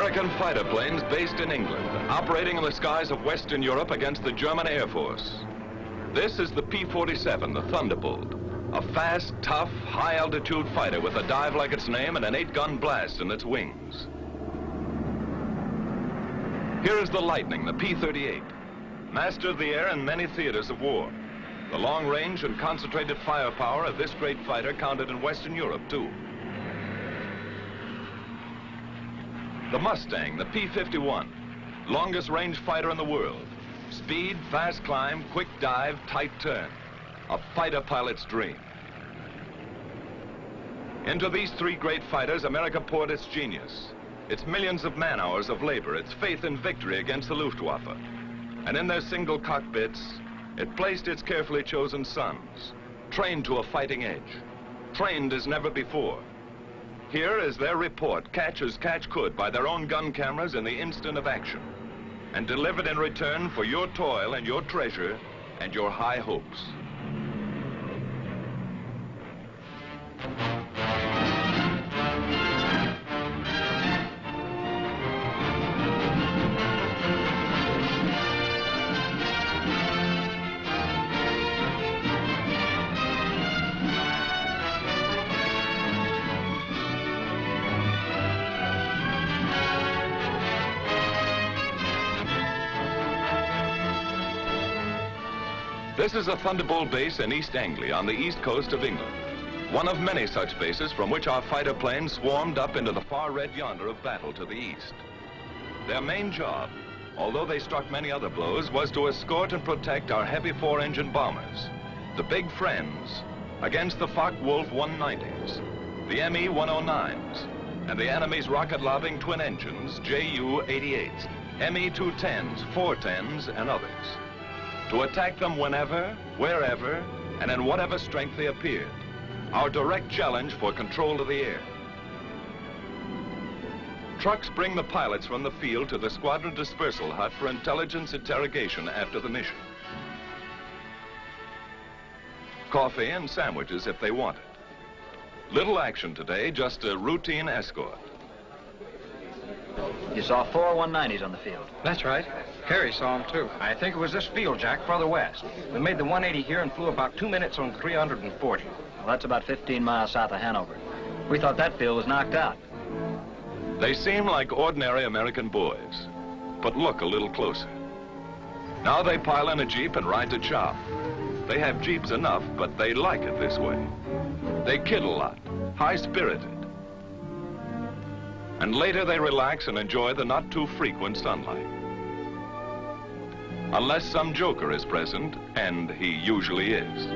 American fighter planes based in England, operating in the skies of Western Europe against the German Air Force. This is the P-47, the Thunderbolt, a fast, tough, high-altitude fighter with a dive like its name and an 8-gun blast in its wings. Here is the Lightning, the P-38, master of the air in many theaters of war. The long range and concentrated firepower of this great fighter counted in Western Europe, too. The Mustang, the P-51, longest range fighter in the world. Speed, fast climb, quick dive, tight turn. A fighter pilot's dream. Into these three great fighters, America poured its genius, its millions of man-hours of labor, its faith in victory against the Luftwaffe. And in their single cockpits, it placed its carefully chosen sons, trained to a fighting edge, trained as never before. Here is their report, catch as catch could by their own gun cameras in the instant of action, and delivered in return for your toil and your treasure and your high hopes. This is a Thunderbolt base in East Anglia on the east coast of England. One of many such bases from which our fighter planes swarmed up into the far red yonder of battle to the east. Their main job, although they struck many other blows, was to escort and protect our heavy 4-engine bombers, the big friends, against the Focke-Wulf 190s, the ME 109s, and the enemy's rocket-lobbing twin engines, Ju-88s, ME 210s, 410s, and others. To attack them whenever, wherever, and in whatever strength they appeared. Our direct challenge for control of the air. Trucks bring the pilots from the field to the squadron dispersal hut for intelligence interrogation after the mission. Coffee and sandwiches if they want it. Little action today, just a routine escort. You saw 4 190s on the field. That's right. Kerry saw them, too. I think it was this field, Jack, further west. We made the 180 here and flew about 2 minutes on 340. Well, that's about 15 miles south of Hanover. We thought that field was knocked out. They seem like ordinary American boys, but look a little closer. Now they pile in a Jeep and ride to chop. They have Jeeps enough, but they like it this way. They kid a lot, high-spirited. And later they relax and enjoy the not too frequent sunlight. Unless some joker is present, and he usually is.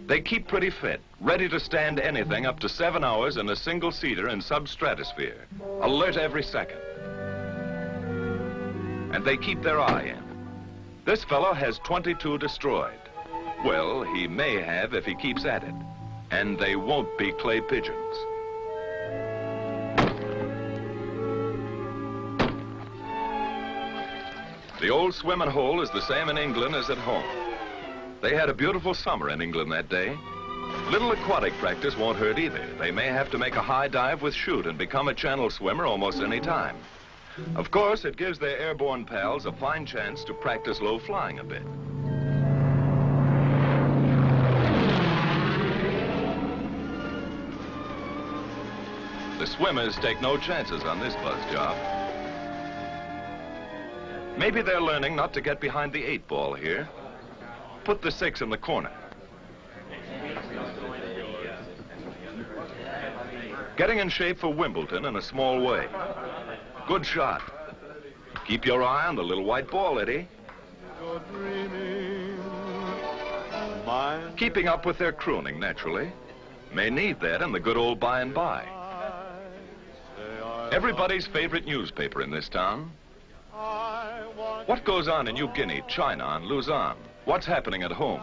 They keep pretty fit, ready to stand anything up to 7 hours in a single-seater in substratosphere, alert every second. And they keep their eye in. This fellow has 22 destroyed. Well, he may have if he keeps at it. And they won't be clay pigeons. The old swimming hole is the same in England as at home. They had a beautiful summer in England that day. Little aquatic practice won't hurt either. They may have to make a high dive with chute and become a channel swimmer almost any time. Of course, it gives their airborne pals a fine chance to practice low flying a bit. The swimmers take no chances on this buzz job. Maybe they're learning not to get behind the 8 ball here. Put the 6 in the corner. Getting in shape for Wimbledon in a small way. Good shot. Keep your eye on the little white ball, Eddie. Keeping up with their crooning, naturally. May need that in the good old by and by. Everybody's favorite newspaper in this town. What goes on in New Guinea, China, and Luzon? What's happening at home?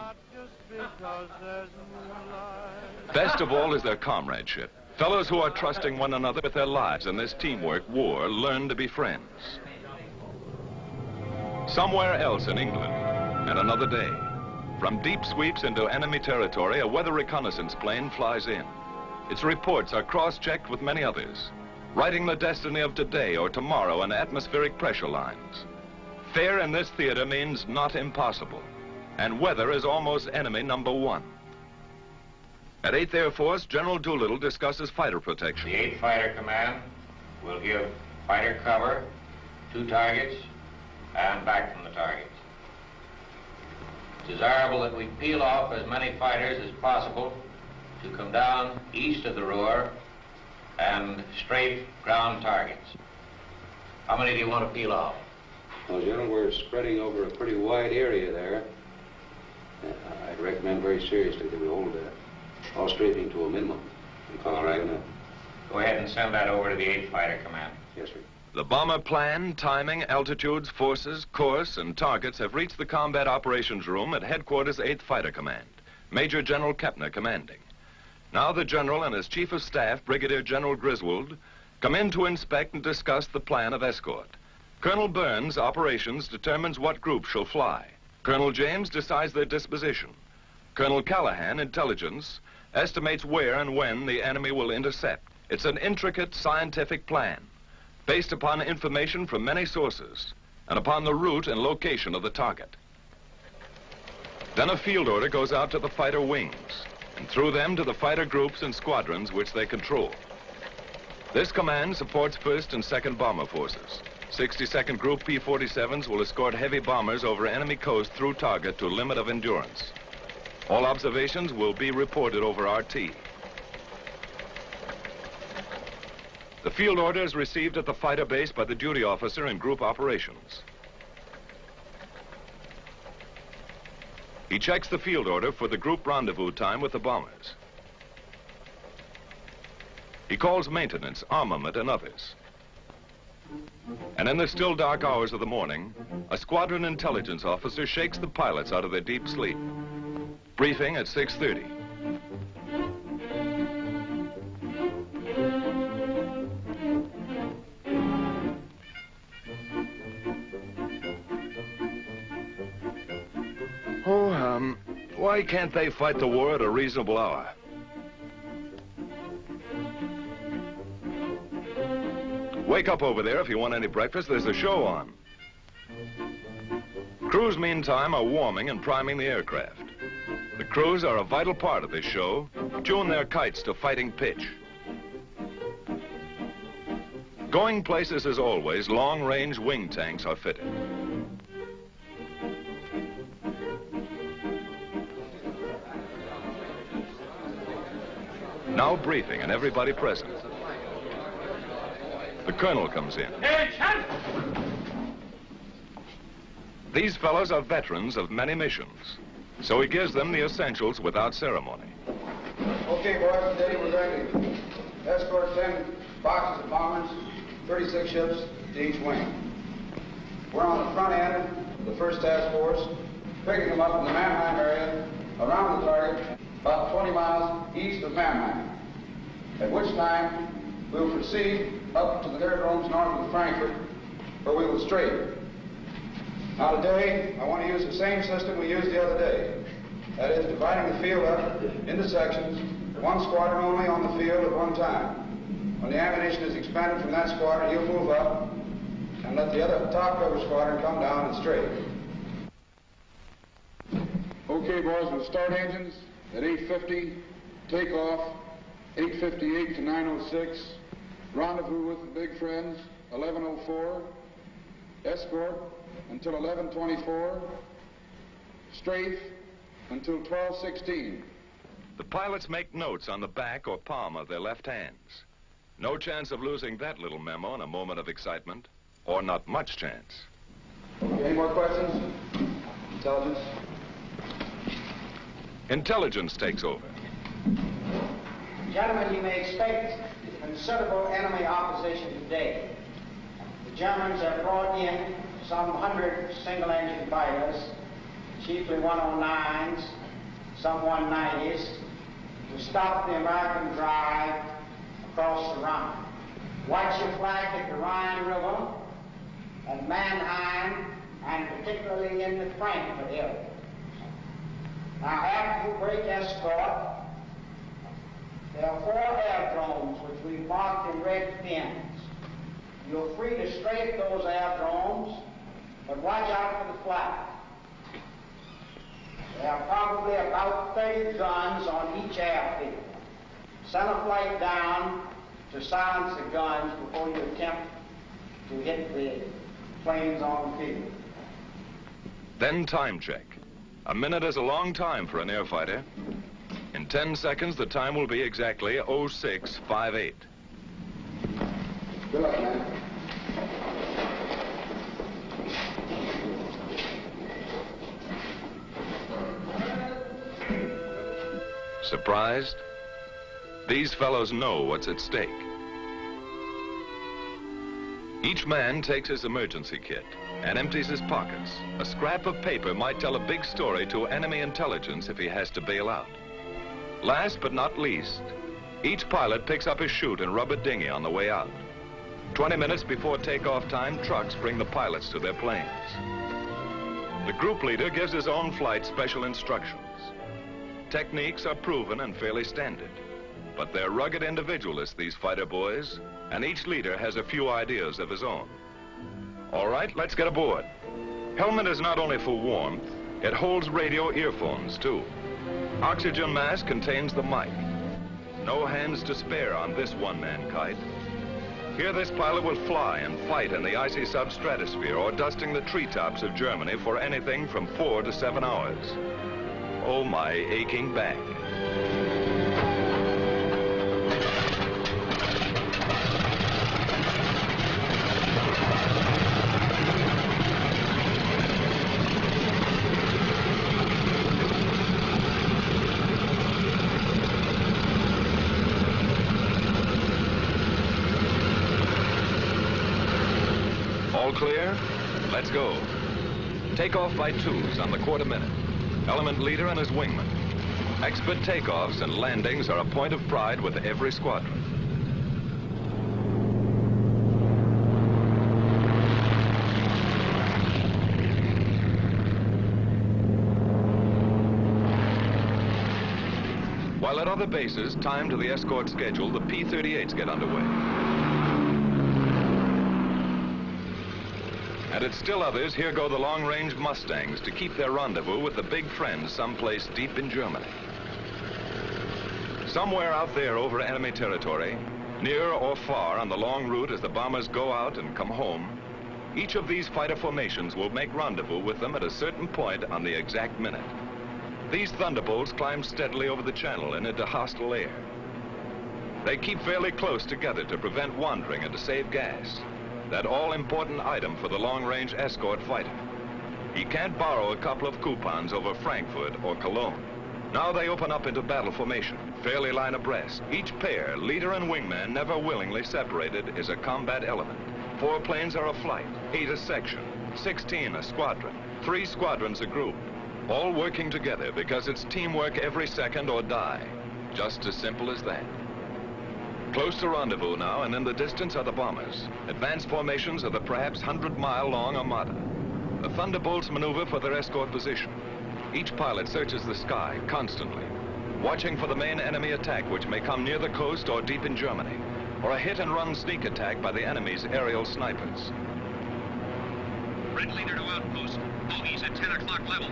Best of all is their comradeship. Fellows who are trusting one another with their lives in this teamwork war learn to be friends. Somewhere else in England, and another day, from deep sweeps into enemy territory, a weather reconnaissance plane flies in. Its reports are cross-checked with many others, writing the destiny of today or tomorrow in atmospheric pressure lines. Fair in this theater means not impossible, and weather is almost enemy number one. At 8th Air Force, General Doolittle discusses fighter protection. The 8th Fighter Command will give fighter cover to targets and back from the targets. It's desirable that we peel off as many fighters as possible to come down east of the Ruhr and strafe ground targets. How many do you want to peel off? Well, General, we're spreading over a pretty wide area there. I'd recommend very seriously that we hold all strafing to a minimum. All right. Go ahead and send that over to the 8th Fighter Command. Yes, sir. The bomber plan, timing, altitudes, forces, course, and targets have reached the combat operations room at Headquarters 8th Fighter Command. Major General Kepner commanding. Now the General and his Chief of Staff, Brigadier General Griswold, come in to inspect and discuss the plan of escort. Colonel Burns, operations, determines what group shall fly. Colonel James decides their disposition. Colonel Callahan, intelligence, estimates where and when the enemy will intercept. It's an intricate scientific plan, based upon information from many sources, and upon the route and location of the target. Then a field order goes out to the fighter wings, and through them to the fighter groups and squadrons which they control. This command supports 1st and 2nd Bomber Forces. 62nd Group P-47s will escort heavy bombers over enemy coast through target to limit of endurance. All observations will be reported over RT. The field order is received at the fighter base by the duty officer in group operations. He checks the field order for the group rendezvous time with the bombers. He calls maintenance, armament, and others. And in the still dark hours of the morning, a squadron intelligence officer shakes the pilots out of their deep sleep. Briefing at 6:30. Why can't they fight the war at a reasonable hour? Wake up over there if you want any breakfast. There's a show on. Crews, meantime, are warming and priming the aircraft. The crews are a vital part of this show. Tune their kites to fighting pitch. Going places as always, long-range wing tanks are fitted. Now briefing and everybody present. The colonel comes in. These fellows are veterans of many missions, so he gives them the essentials without ceremony. Okay, boys, today we're going to escort 10 boxes of bombers, 36 ships to each wing. We're on the front end of the 1st Task Force, picking them up in the Mannheim area, around the target, about 20 miles east of Mannheim, at which time we will proceed up to the aerodromes north of Frankfurt, where we will strafe. Now today, I want to use the same system we used the other day. That is, dividing the field up into sections, one squadron only on the field at one time. When the ammunition is expended from that squadron, you'll move up and let the other top cover squadron come down and strafe. Okay, boys, we'll start engines at 8:50, take off 8:58 to 9:06, rendezvous with the big friends 11:04, escort until 11:24, strafe until 12:16. The pilots make notes on the back or palm of their left hands. No chance of losing that little memo in a moment of excitement, or not much chance. Okay, any more questions? Intelligence? Intelligence takes over. Gentlemen, you may expect considerable enemy opposition today. The Germans have brought in some 100 single-engine fighters, chiefly 109s, some 190s, to stop the American drive across the Rhine. Watch your flank at the Rhine River, at Mannheim, and particularly in the Frankfurt area. Now, after you break escort, There are 4 aerodromes which we've marked in red pins. You're free to strafe those aerodromes, but watch out for the flag. There are probably about 30 guns on each airfield. Send a flight down to silence the guns before you attempt to hit the planes on the field. Then time check. A minute is a long time for an air fighter. In 10 seconds, the time will be exactly 0658. Good luck, man. Surprised? These fellows know what's at stake. Each man takes his emergency kit and empties his pockets. A scrap of paper might tell a big story to enemy intelligence if he has to bail out. Last but not least, each pilot picks up his chute and rubber dinghy on the way out. 20 minutes before takeoff time, trucks bring the pilots to their planes. The group leader gives his own flight special instructions. Techniques are proven and fairly standard, but they're rugged individualists, these fighter boys, and each leader has a few ideas of his own. All right, let's get aboard. Helmet is not only for warmth, it holds radio earphones too. Oxygen mask contains the mic. No hands to spare on this one-man kite. Here this pilot will fly and fight in the icy substratosphere or dusting the treetops of Germany for anything from 4 to 7 hours. Oh, my aching back. All clear? Let's go. Takeoff by 2s on the quarter minute. Element leader and his wingman. Expert takeoffs and landings are a point of pride with every squadron. While at other bases, timed to the escort schedule, the P-38s get underway. And at still others, here go the long-range Mustangs to keep their rendezvous with the big friends someplace deep in Germany. Somewhere out there over enemy territory, near or far on the long route as the bombers go out and come home, each of these fighter formations will make rendezvous with them at a certain point on the exact minute. These Thunderbolts climb steadily over the channel and into hostile air. They keep fairly close together to prevent wandering and to save gas. That all-important item for the long-range escort fighter. He can't borrow a couple of coupons over Frankfurt or Cologne. Now they open up into battle formation, fairly line abreast. Each pair, leader and wingman, never willingly separated, is a combat element. 4 planes are a flight, 8 a section, 16 a squadron, 3 squadrons a group. All working together because it's teamwork every second or die. Just as simple as that. Close to rendezvous now, and in the distance are the bombers. Advanced formations of the perhaps 100-mile-long Armada. The Thunderbolts maneuver for their escort position. Each pilot searches the sky constantly, watching for the main enemy attack which may come near the coast or deep in Germany, or a hit-and-run sneak attack by the enemy's aerial snipers. Red leader to outpost. Bogies at 10 o'clock level.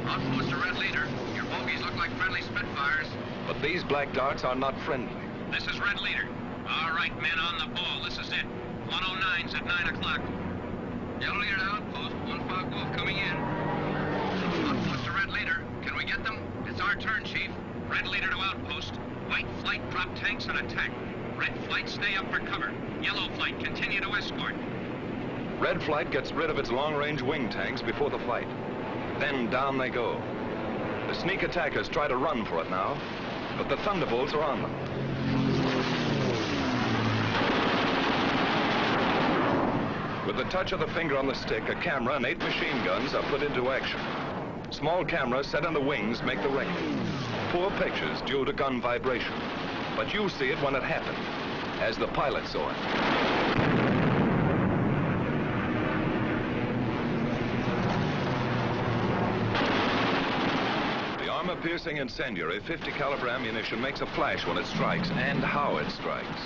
Outpost to red leader. Your bogies look like friendly Spitfires. But these black darts are not friendly. This is red leader. All right, men on the ball. This is it. 109's at 9 o'clock. Yellow leader to outpost. 1 Fog Wolf coming in. Outpost to red leader. Can we get them? It's our turn, Chief. Red leader to outpost. White flight drop tanks and attack. Red flight stay up for cover. Yellow flight continue to escort. Red flight gets rid of its long-range wing tanks before the fight. Then down they go. The sneak attackers try to run for it now, but the Thunderbolts are on them. With the touch of the finger on the stick, a camera and 8 machine guns are put into action. Small cameras set on the wings make the record. Poor pictures due to gun vibration. But you see it when it happened, as the pilot saw it. armor-piercing incendiary 50 caliber ammunition makes a flash when it strikes, and how it strikes.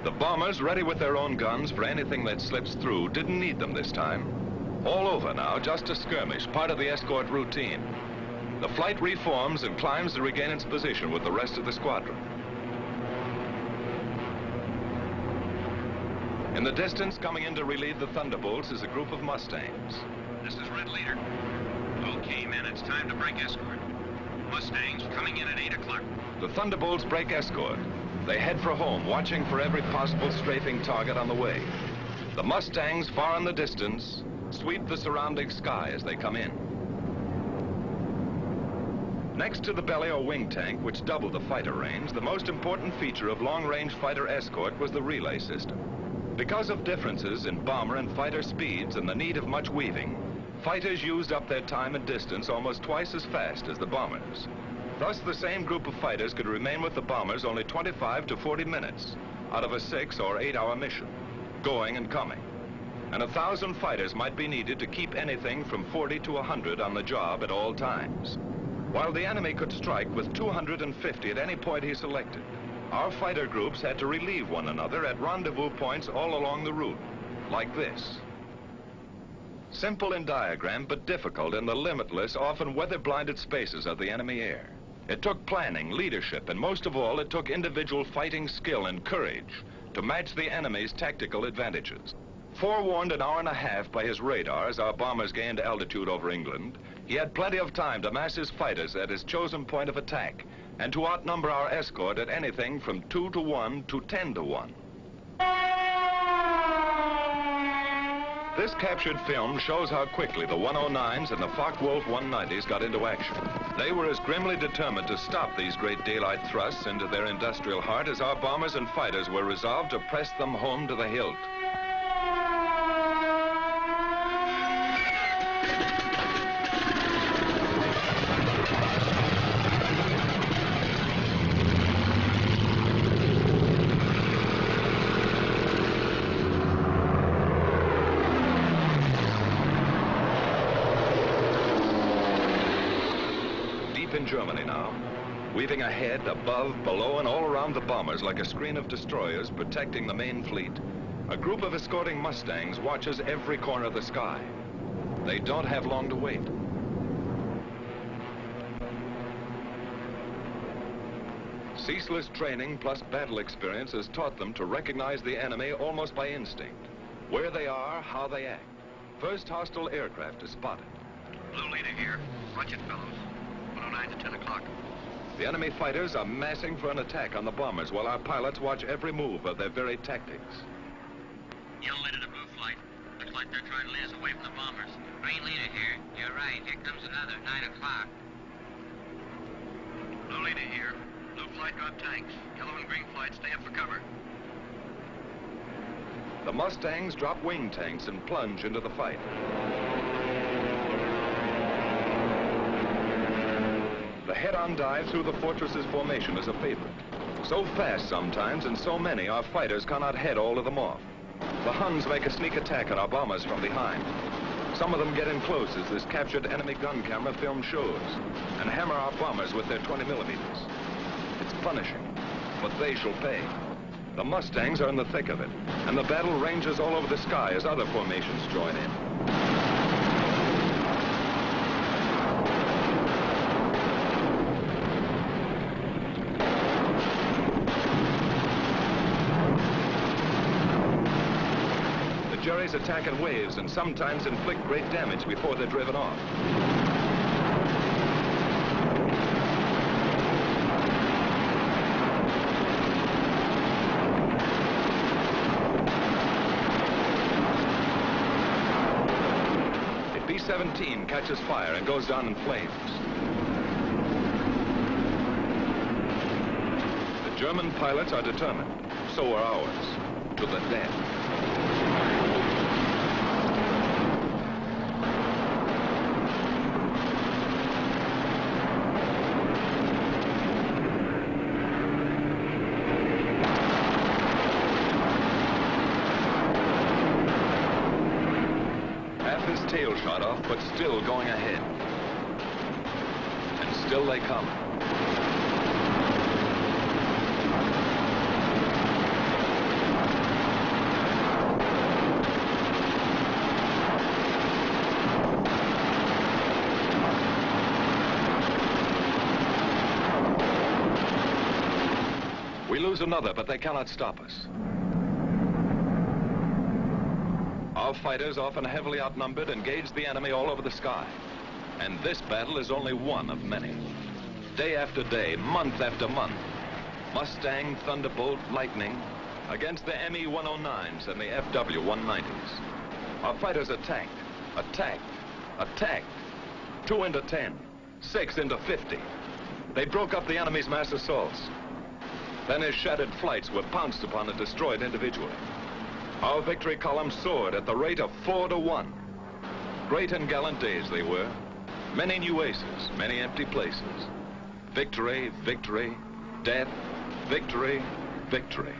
The bombers, ready with their own guns for anything that slips through, didn't need them this time. All over now, just a skirmish, part of the escort routine. The flight reforms and climbs to regain its position with the rest of the squadron. In the distance, coming in to relieve the Thunderbolts, is a group of Mustangs. This is Red Leader. Okay, men, it's time to break escort. Mustangs coming in at 8 o'clock. The Thunderbolts break escort. They head for home, watching for every possible strafing target on the way. The Mustangs, far in the distance, sweep the surrounding sky as they come in. Next to the belly or wing tank, which doubled the fighter range, the most important feature of long-range fighter escort was the relay system. Because of differences in bomber and fighter speeds and the need of much weaving, fighters used up their time and distance almost twice as fast as the bombers. Thus, the same group of fighters could remain with the bombers only 25 to 40 minutes out of a 6 or 8 hour mission, going and coming. And 1,000 fighters might be needed to keep anything from 40 to 100 on the job at all times. While the enemy could strike with 250 at any point he selected, our fighter groups had to relieve one another at rendezvous points all along the route, like this. Simple in diagram, but difficult in the limitless, often weather-blinded spaces of the enemy air. It took planning, leadership, and most of all, it took individual fighting skill and courage to match the enemy's tactical advantages. Forewarned an hour and a half by his radar as our bombers gained altitude over England, he had plenty of time to mass his fighters at his chosen point of attack and to outnumber our escort at anything from 2 to 1 to 10 to 1. This captured film shows how quickly the 109s and the Focke-Wulf 190s got into action. They were as grimly determined to stop these great daylight thrusts into their industrial heart as our bombers and fighters were resolved to press them home to the hilt. In Germany now, weaving ahead, above, below, and all around the bombers like a screen of destroyers protecting the main fleet. A group of escorting Mustangs watches every corner of the sky. They don't have long to wait. Ceaseless training plus battle experience has taught them to recognize the enemy almost by instinct. Where they are, how they act. First hostile aircraft is spotted. Blue Leader here. Watch it, fellows. 109 to 10 o'clock. The enemy fighters are massing for an attack on the bombers while our pilots watch every move of their very tactics. Yellow Leader to Blue Flight. Looks like they're trying to lead us away from the bombers. Green Leader here. You're right. Here comes another 9 o'clock. Blue Leader here. Blue Flight drop tanks. Yellow and Green Flight stay up for cover. The Mustangs drop wing tanks and plunge into the fight. The head-on dive through the fortress's formation is a favorite. So fast sometimes, and so many, our fighters cannot head all of them off. The Huns make a sneak attack on our bombers from behind. Some of them get in close, as this captured enemy gun camera film shows, and hammer our bombers with their 20 millimeters. It's punishing, but they shall pay. The Mustangs are in the thick of it, and the battle ranges all over the sky as other formations join in. Jerry's attack in waves and sometimes inflict great damage before they're driven off. A B-17 catches fire and goes down in flames. The German pilots are determined. So are ours. to the death. His tail shot off, but still going ahead. And still they come. We lose another, but they cannot stop us. Our fighters, often heavily outnumbered, engage the enemy all over the sky. And this battle is only one of many. Day after day, month after month, Mustang, Thunderbolt, Lightning against the ME-109s and the FW-190s. Our fighters attacked, attacked, attacked. 2 into 10, 6 into 50. They broke up the enemy's mass assaults. Then his shattered flights were pounced upon and destroyed individually. Our victory column soared at the rate of 4 to 1. Great and gallant days they were. Many new aces, many empty places. Victory, victory, death, victory, victory.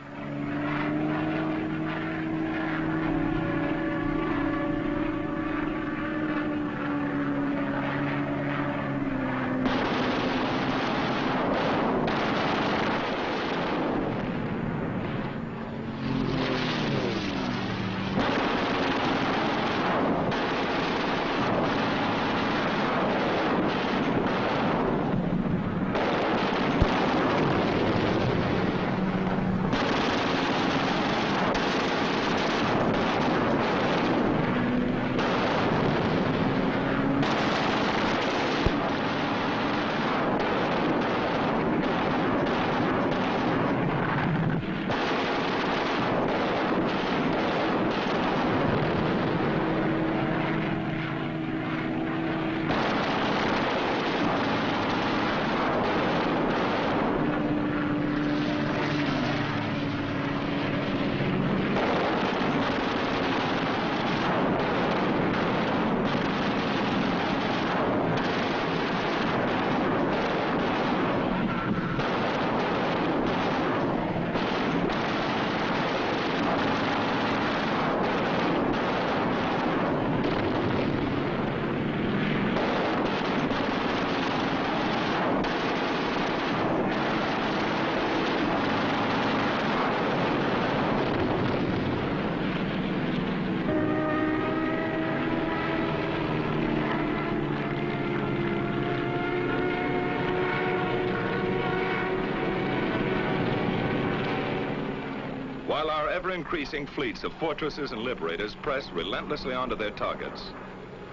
While our ever-increasing fleets of fortresses and liberators pressed relentlessly onto their targets,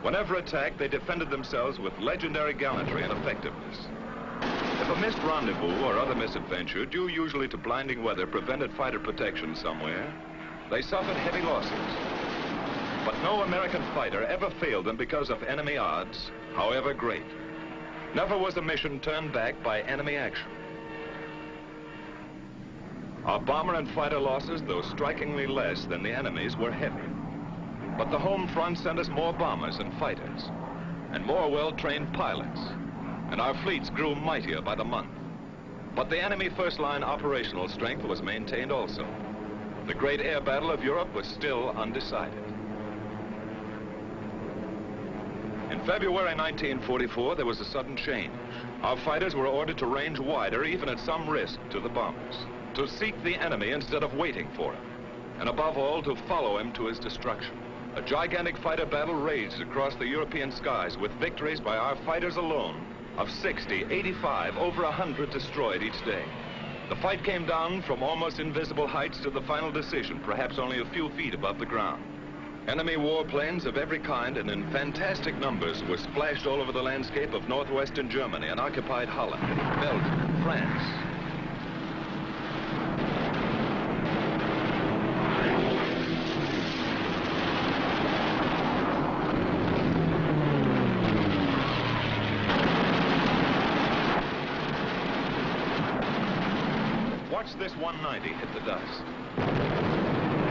whenever attacked, they defended themselves with legendary gallantry and effectiveness. If a missed rendezvous or other misadventure, due usually to blinding weather, prevented fighter protection somewhere, they suffered heavy losses. But no American fighter ever failed them because of enemy odds, however great. Never was a mission turned back by enemy action. Our bomber and fighter losses, though strikingly less than the enemy's, were heavy. But the home front sent us more bombers and fighters, and more well-trained pilots, and our fleets grew mightier by the month. But the enemy first-line operational strength was maintained also. The great air battle of Europe was still undecided. In February 1944, there was a sudden change. Our fighters were ordered to range wider, even at some risk to the bombers, to seek the enemy instead of waiting for him, and above all, to follow him to his destruction. A gigantic fighter battle raged across the European skies with victories by our fighters alone of 60, 85, over 100 destroyed each day. The fight came down from almost invisible heights to the final decision, perhaps only a few feet above the ground. Enemy warplanes of every kind and in fantastic numbers were splashed all over the landscape of northwestern Germany and occupied Holland, Belgium, France. Watch this 190 hit the dust.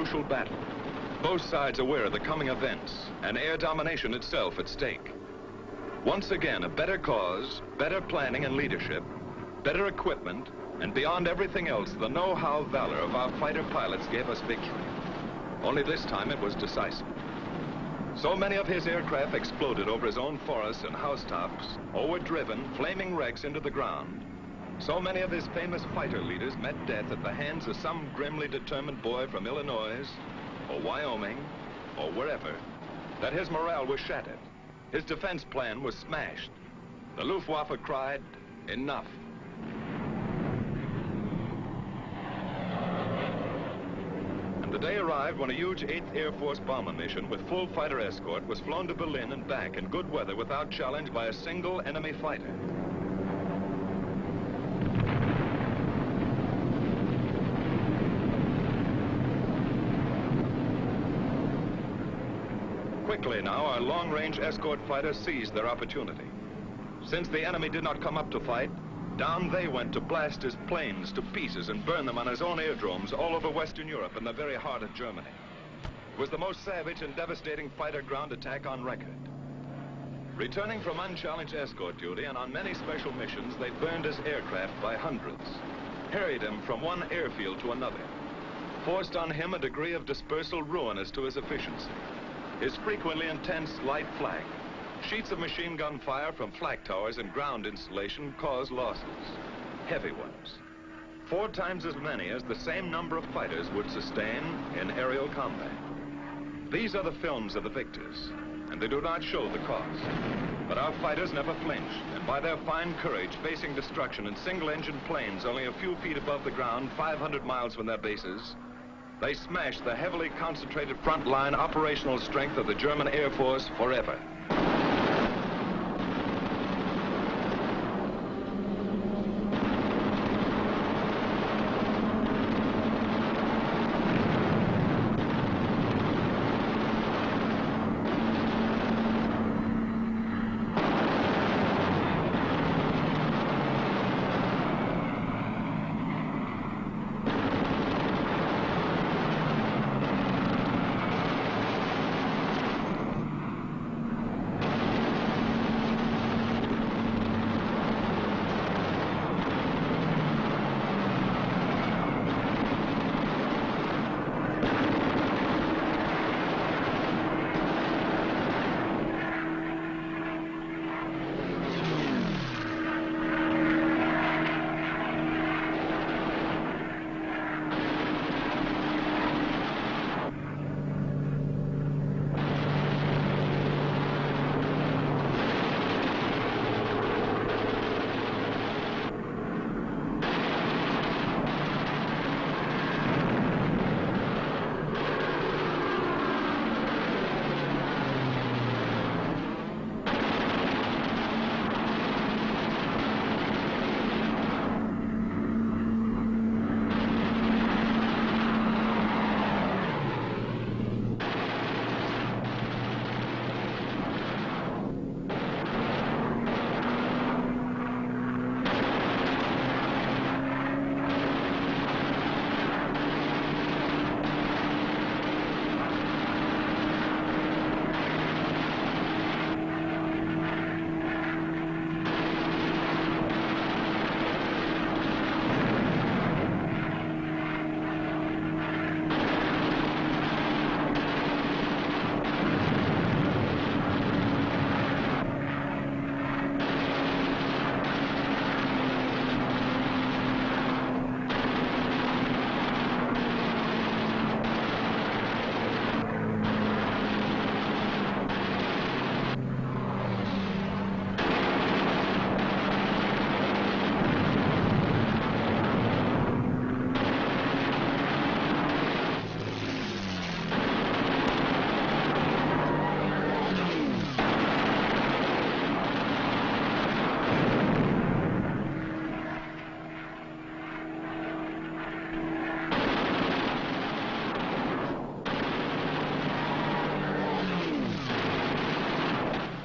crucial battle. Both sides aware of the coming events and air domination itself at stake. Once again, a better cause, better planning and leadership, better equipment, and beyond everything else, the know-how valor of our fighter pilots gave us victory. Only this time it was decisive. So many of his aircraft exploded over his own forests and housetops, or were driven, flaming wrecks, into the ground. So many of his famous fighter leaders met death at the hands of some grimly determined boy from Illinois, or Wyoming, or wherever, that his morale was shattered. His defense plan was smashed. The Luftwaffe cried, "Enough." And the day arrived when a huge 8th Air Force bomber mission with full fighter escort was flown to Berlin and back in good weather without challenge by a single enemy fighter. Quickly now, our long-range escort fighters seized their opportunity. Since the enemy did not come up to fight, down they went to blast his planes to pieces and burn them on his own aerodromes all over Western Europe and the very heart of Germany. It was the most savage and devastating fighter ground attack on record. Returning from unchallenged escort duty and on many special missions, they burned his aircraft by hundreds, harried him from one airfield to another, forced on him a degree of dispersal ruinous to his efficiency. His frequently intense light flak, sheets of machine gun fire from flak towers and ground installation caused losses, heavy ones, 4 times as many as the same number of fighters would sustain in aerial combat. These are the films of the victors, and they do not show the cost. But our fighters never flinched, and by their fine courage, facing destruction in single-engine planes only a few feet above the ground, 500 miles from their bases, they smashed the heavily concentrated front-line operational strength of the German Air Force forever.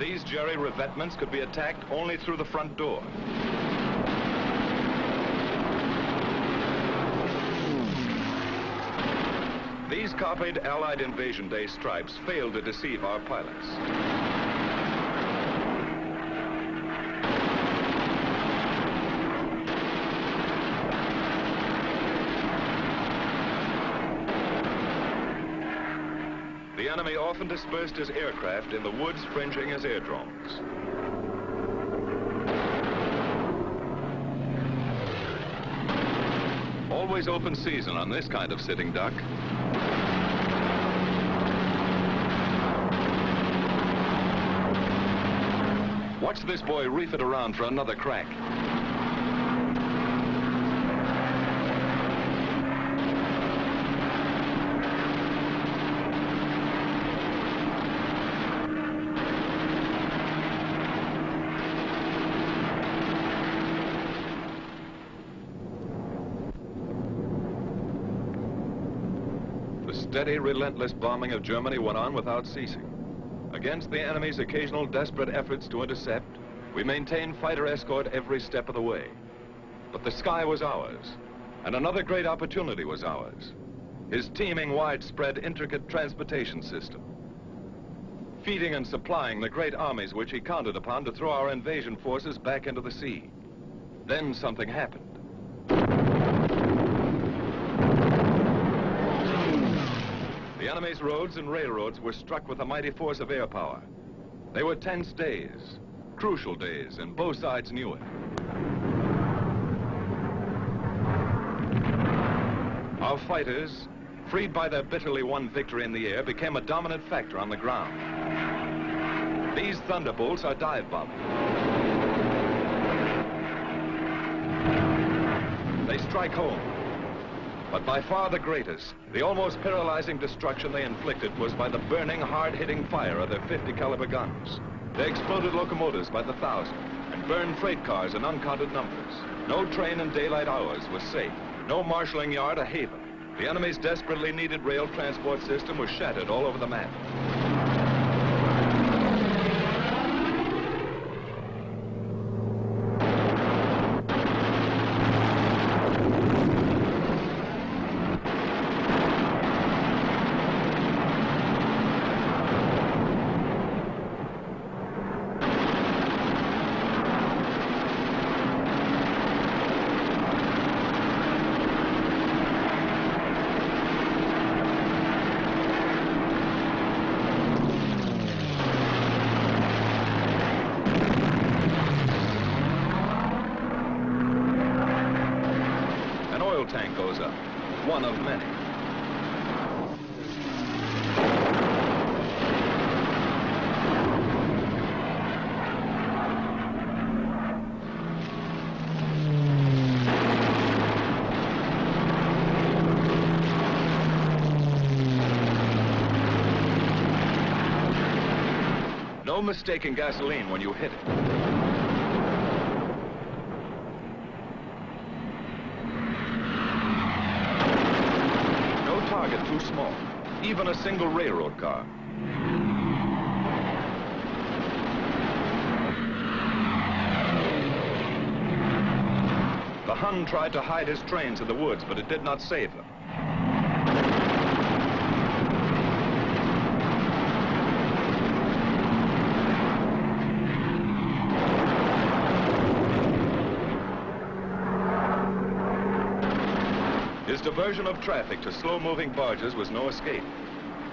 These Jerry revetments could be attacked only through the front door. These copied Allied Invasion Day stripes failed to deceive our pilots. The enemy often dispersed his aircraft in the woods fringing his airdromes. Always open season on this kind of sitting duck. Watch this boy reef it around for another crack. The steady, relentless bombing of Germany went on without ceasing. Against the enemy's occasional desperate efforts to intercept, we maintained fighter escort every step of the way. But the sky was ours, and another great opportunity was ours. His teeming, widespread, intricate transportation system. Feeding and supplying the great armies which he counted upon to throw our invasion forces back into the sea. Then something happened. The enemy's roads and railroads were struck with a mighty force of air power. They were tense days, crucial days, and both sides knew it. Our fighters, freed by their bitterly won victory in the air, became a dominant factor on the ground. These Thunderbolts are dive bombing. They strike home. But by far the greatest, the almost paralyzing destruction they inflicted was by the burning, hard-hitting fire of their 50 caliber guns. They exploded locomotives by the thousand and burned freight cars in uncounted numbers. No train in daylight hours was safe. No marshalling yard a haven. The enemy's desperately needed rail transport system was shattered all over the map. Tank goes up, one of many. No mistaking gasoline when you hit it. Target too small, even a single railroad car. The Hun tried to hide his trains in the woods, but it did not save them. His diversion of traffic to slow-moving barges was no escape.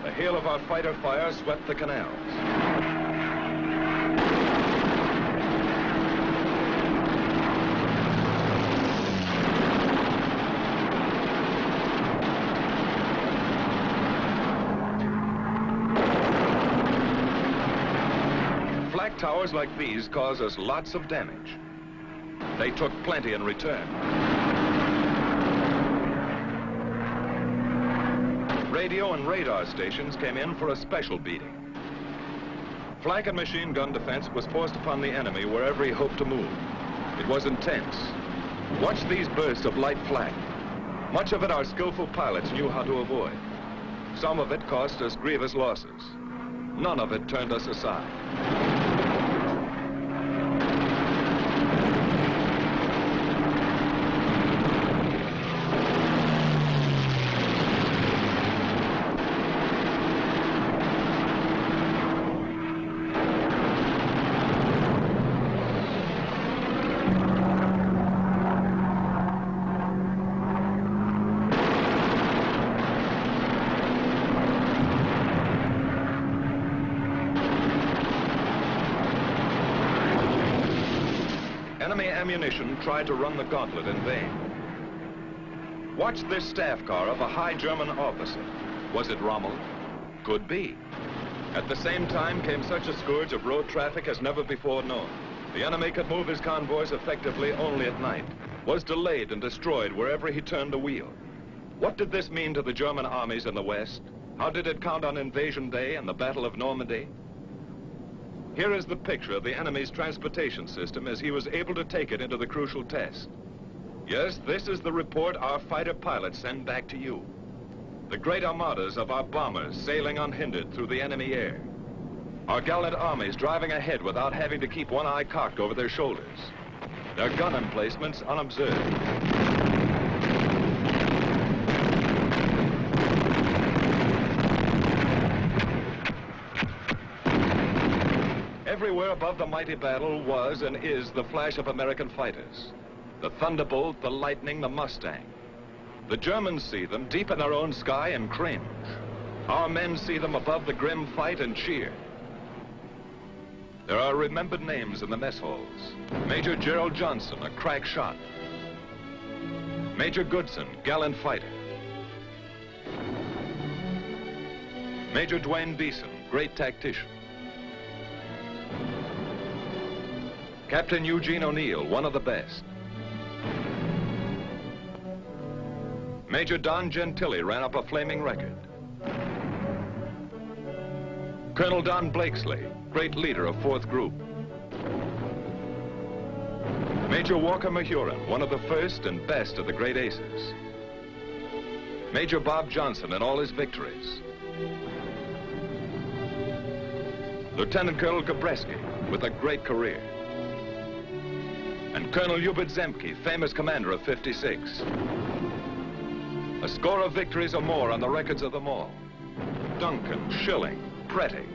The hail of our fighter fire swept the canals. Flak towers like these cause us lots of damage. They took plenty in return. Radio and radar stations came in for a special beating. Flak and machine gun defense was forced upon the enemy wherever he hoped to move. It was intense. Watch these bursts of light flak. Much of it our skillful pilots knew how to avoid. Some of it cost us grievous losses. None of it turned us aside. enemy ammunition tried to run the gauntlet in vain. Watch this staff car of a high German officer. Was it Rommel? Could be. At the same time came such a scourge of road traffic as never before known. The enemy could move his convoys effectively only at night, was delayed and destroyed wherever he turned the wheel. What did this mean to the German armies in the West? How did it count on Invasion Day and the Battle of Normandy? Here is the picture of the enemy's transportation system as he was able to take it into the crucial test. Yes, this is the report our fighter pilots send back to you. The great armadas of our bombers sailing unhindered through the enemy air. Our gallant armies driving ahead without having to keep one eye cocked over their shoulders. Their gun emplacements unobserved. Everywhere above the mighty battle was and is the flash of American fighters. The Thunderbolt, the Lightning, the Mustang. The Germans see them deep in their own sky and cringe. Our men see them above the grim fight and cheer. There are remembered names in the mess halls. Major Gerald Johnson, a crack shot. Major Goodson, gallant fighter. Major Dwayne Beeson, great tactician. Captain Eugene O'Neill, one of the best. Major Don Gentili ran up a flaming record. Colonel Don Blakesley, great leader of 4th Group. Major Walker Mahurin, one of the first and best of the great aces. Major Bob Johnson in all his victories. Lieutenant Colonel Gabreski, with a great career. And Colonel Hubert Zemke, famous commander of 56. A score of victories or more on the records of them all. Duncan, Schilling, Pretty,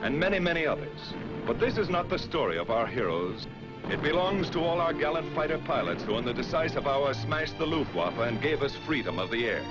and many, many others. But this is not the story of our heroes. It belongs to all our gallant fighter pilots who in the decisive hour smashed the Luftwaffe and gave us freedom of the air.